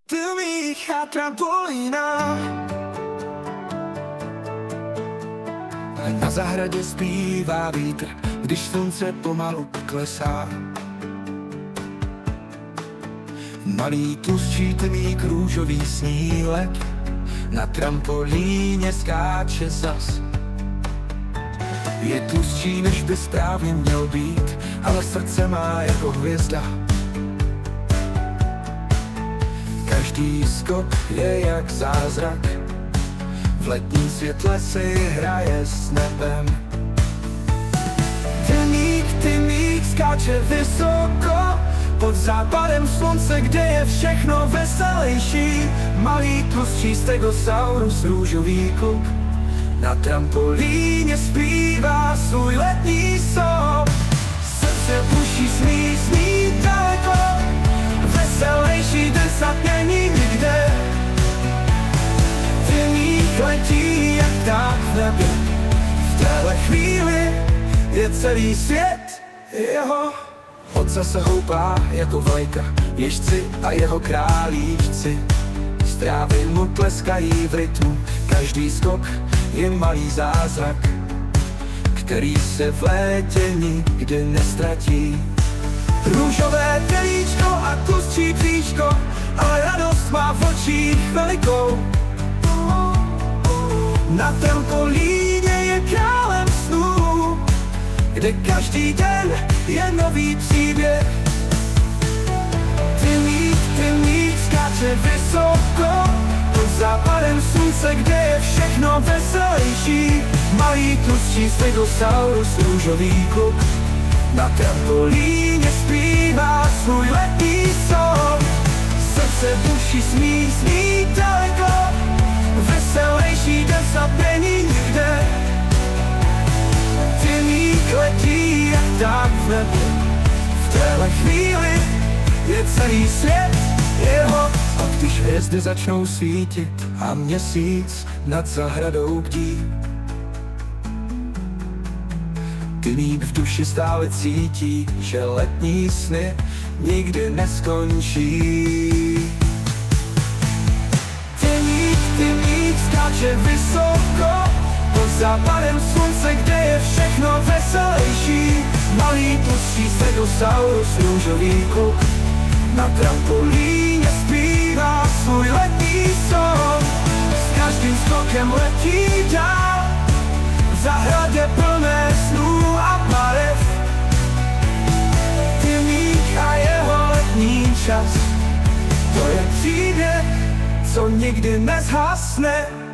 Ty míchá trampolína a na zahradě zpívá vítr, když slunce pomalu klesá. Malý tlustší tmík, růžový snílek na trampolíně skáče zas. Je tlustší, než by správně měl být, ale srdce má jako hvězda. Každý skok je jak zázrak, v letním světle si hraje s nebem. Tymík skáče vysoko, pod západem slunce, kde je všechno veselější. Malý tlustší stegosaurus, růžový kluk, na trampolíně zpívá svůj letní song. Srdce buší, sní daleko, veselější den snad není nikde. Tymík letí jak pták v nebi, v téhle chvíli je celý svět jeho. Otce se houpá jako vlajka, ježci a jeho králíčci. Strávy mu tleskají v rytmu, každý skok je malý zázrak, který se v létě nikdy nestratí. Růžové tělíčko a tlustší bříško, ale radost má v očích velikou. Na trampolíně je králem snů, kde každý den je nový příběh. Tymík skáče vysoko, pod západem slunce, kde je všechno veselější. Malý tlustší stegosaurus, růžový kluk, na trampolíně zpívá svůj letní song. Srdce buší, sní daleko, veselější den snad není nikde. Tymík letí jak pták v nebi, v téhle chvíli je celý svět jeho. A když hvězdy začnou svítit a měsíc nad zahradou bdí, Tymík v duši stále cítí, že letní sny nikdy neskončí. Tymík skáče vysoko, pod západem slunce, kde je všechno veselější. Malý tlustší stegosaurus, růžový kluk, na trampolíně zpívá svůj letní song. S každým skokem letí dál, v zahradě plné snů a barev. Tymík a jeho letní čas, to je příběh, co nikdy nezhasne.